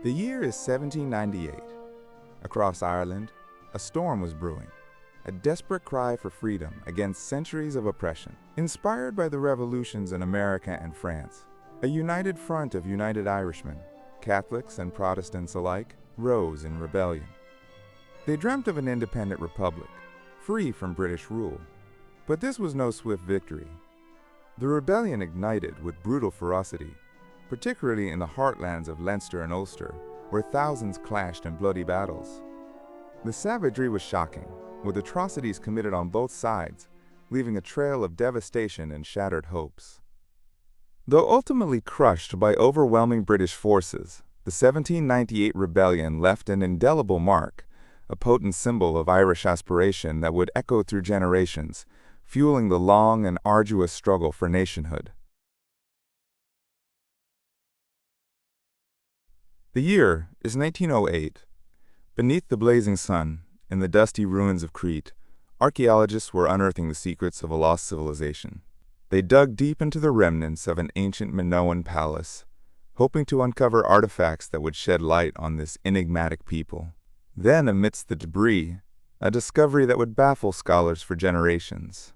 The year is 1798. Across Ireland, a storm was brewing, a desperate cry for freedom against centuries of oppression. Inspired by the revolutions in America and France, a united front of united Irishmen, Catholics and Protestants alike, rose in rebellion. They dreamt of an independent republic, free from British rule. But this was no swift victory. The rebellion ignited with brutal ferocity, particularly in the heartlands of Leinster and Ulster, where thousands clashed in bloody battles. The savagery was shocking, with atrocities committed on both sides, leaving a trail of devastation and shattered hopes. Though ultimately crushed by overwhelming British forces, the 1798 rebellion left an indelible mark, a potent symbol of Irish aspiration that would echo through generations, fueling the long and arduous struggle for nationhood. The year is 1908. Beneath the blazing sun, in the dusty ruins of Crete, archaeologists were unearthing the secrets of a lost civilization. They dug deep into the remnants of an ancient Minoan palace, hoping to uncover artifacts that would shed light on this enigmatic people. Then, amidst the debris, a discovery that would baffle scholars for generations.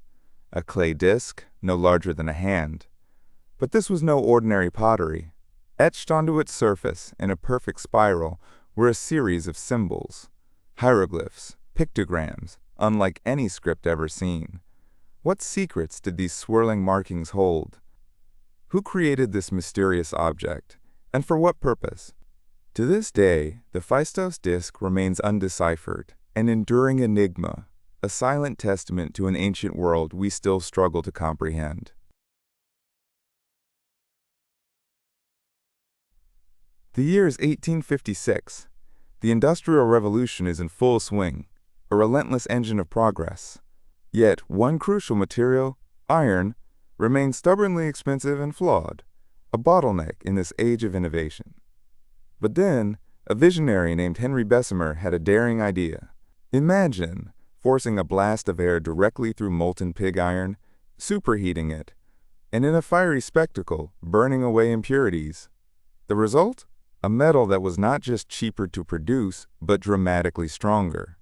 A clay disc, no larger than a hand. But this was no ordinary pottery. Etched onto its surface, in a perfect spiral, were a series of symbols, hieroglyphs, pictograms, unlike any script ever seen. What secrets did these swirling markings hold? Who created this mysterious object, and for what purpose? To this day, the Phaistos Disc remains undeciphered, an enduring enigma, a silent testament to an ancient world we still struggle to comprehend. The year is 1856. The Industrial Revolution is in full swing, a relentless engine of progress. Yet one crucial material, iron, remains stubbornly expensive and flawed, a bottleneck in this age of innovation. But then, a visionary named Henry Bessemer had a daring idea. Imagine forcing a blast of air directly through molten pig iron, superheating it, and in a fiery spectacle, burning away impurities. The result? A metal that was not just cheaper to produce, but dramatically stronger.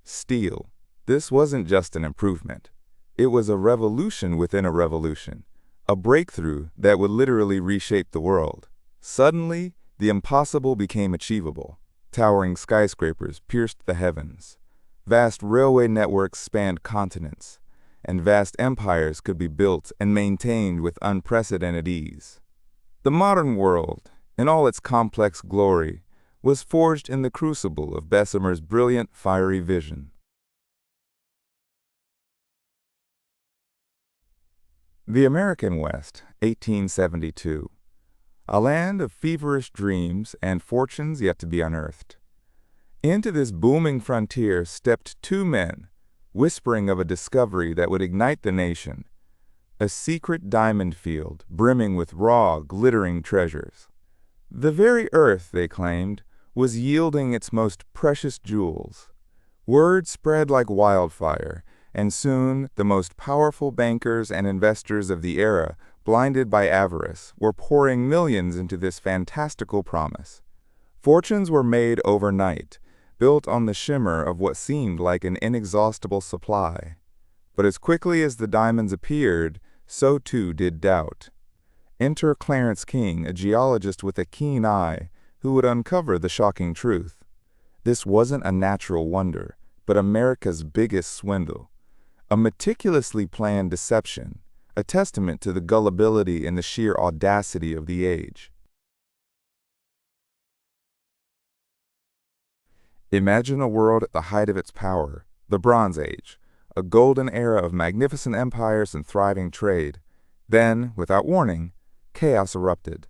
Steel. This wasn't just an improvement. It was a revolution within a revolution, a breakthrough that would literally reshape the world. Suddenly, the impossible became achievable. Towering skyscrapers pierced the heavens. Vast railway networks spanned continents, and vast empires could be built and maintained with unprecedented ease. The modern world, in all its complex glory, was forged in the crucible of Bessemer's brilliant, fiery vision. The American West, 1872. A land of feverish dreams and fortunes yet to be unearthed. Into this booming frontier stepped two men, whispering of a discovery that would ignite the nation, a secret diamond field brimming with raw, glittering treasures. The very earth, they claimed, was yielding its most precious jewels. Word spread like wildfire, and soon the most powerful bankers and investors of the era, blinded by avarice, were pouring millions into this fantastical promise. Fortunes were made overnight, built on the shimmer of what seemed like an inexhaustible supply. But as quickly as the diamonds appeared, so too did doubt. Enter Clarence King, a geologist with a keen eye, who would uncover the shocking truth. This wasn't a natural wonder, but America's biggest swindle. A meticulously planned deception, a testament to the gullibility and the sheer audacity of the age. Imagine a world at the height of its power, the Bronze Age, a golden era of magnificent empires and thriving trade. Then, without warning, chaos erupted.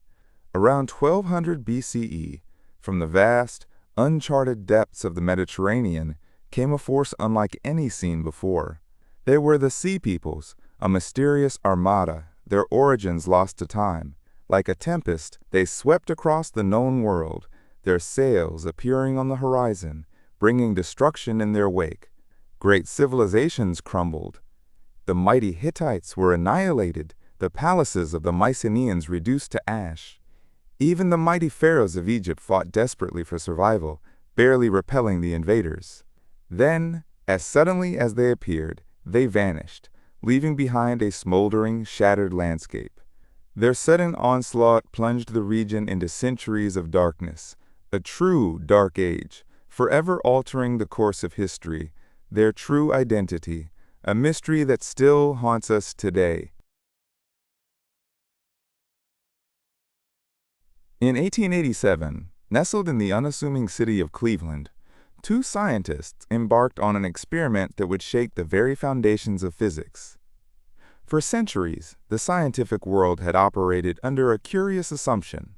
Around 1200 BCE, from the vast, uncharted depths of the Mediterranean, came a force unlike any seen before. They were the Sea Peoples, a mysterious armada, their origins lost to time. Like a tempest, they swept across the known world, their sails appearing on the horizon, bringing destruction in their wake. Great civilizations crumbled. The mighty Hittites were annihilated, the palaces of the Mycenaeans reduced to ash. Even the mighty pharaohs of Egypt fought desperately for survival, barely repelling the invaders. Then, as suddenly as they appeared, they vanished, leaving behind a smoldering, shattered landscape. Their sudden onslaught plunged the region into centuries of darkness, a true dark age, forever altering the course of history, their true identity, a mystery that still haunts us today. In 1887, nestled in the unassuming city of Cleveland, two scientists embarked on an experiment that would shake the very foundations of physics. For centuries, the scientific world had operated under a curious assumption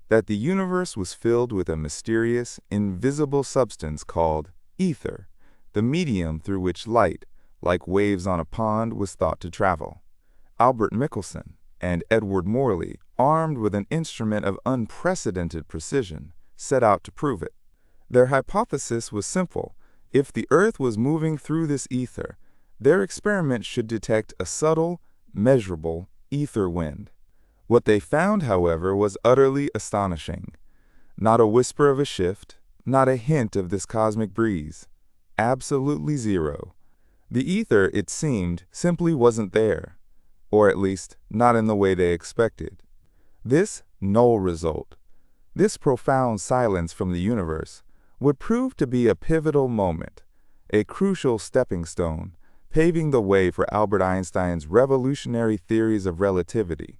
that the universe was filled with a mysterious, invisible substance called ether, the medium through which light, like waves on a pond, was thought to travel. Albert Michelson and Edward Morley, armed with an instrument of unprecedented precision, set out to prove it. Their hypothesis was simple. If the Earth was moving through this ether, their experiment should detect a subtle, measurable ether wind. What they found, however, was utterly astonishing. Not a whisper of a shift, not a hint of this cosmic breeze. Absolutely zero. The ether, it seemed, simply wasn't there, or at least not in the way they expected. This null result, this profound silence from the universe, would prove to be a pivotal moment, a crucial stepping stone, paving the way for Albert Einstein's revolutionary theories of relativity.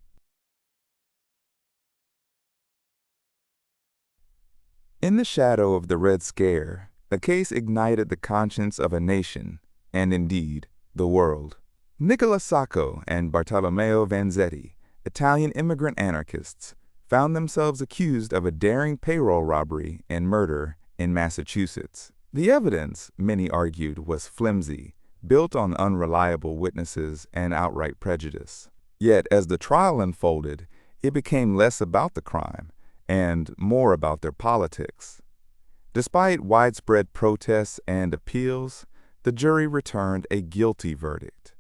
In the shadow of the Red Scare, the case ignited the conscience of a nation, and indeed, the world. Nicola Sacco and Bartolomeo Vanzetti, Italian immigrant anarchists, found themselves accused of a daring payroll robbery and murder in Massachusetts. The evidence, many argued, was flimsy, built on unreliable witnesses and outright prejudice. Yet, as the trial unfolded, it became less about the crime and more about their politics. Despite widespread protests and appeals, the jury returned a guilty verdict.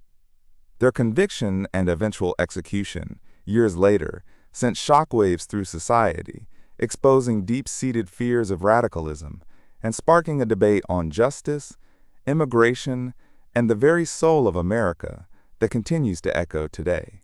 Their conviction and eventual execution, years later, sent shockwaves through society, exposing deep-seated fears of radicalism and sparking a debate on justice, immigration, and the very soul of America that continues to echo today.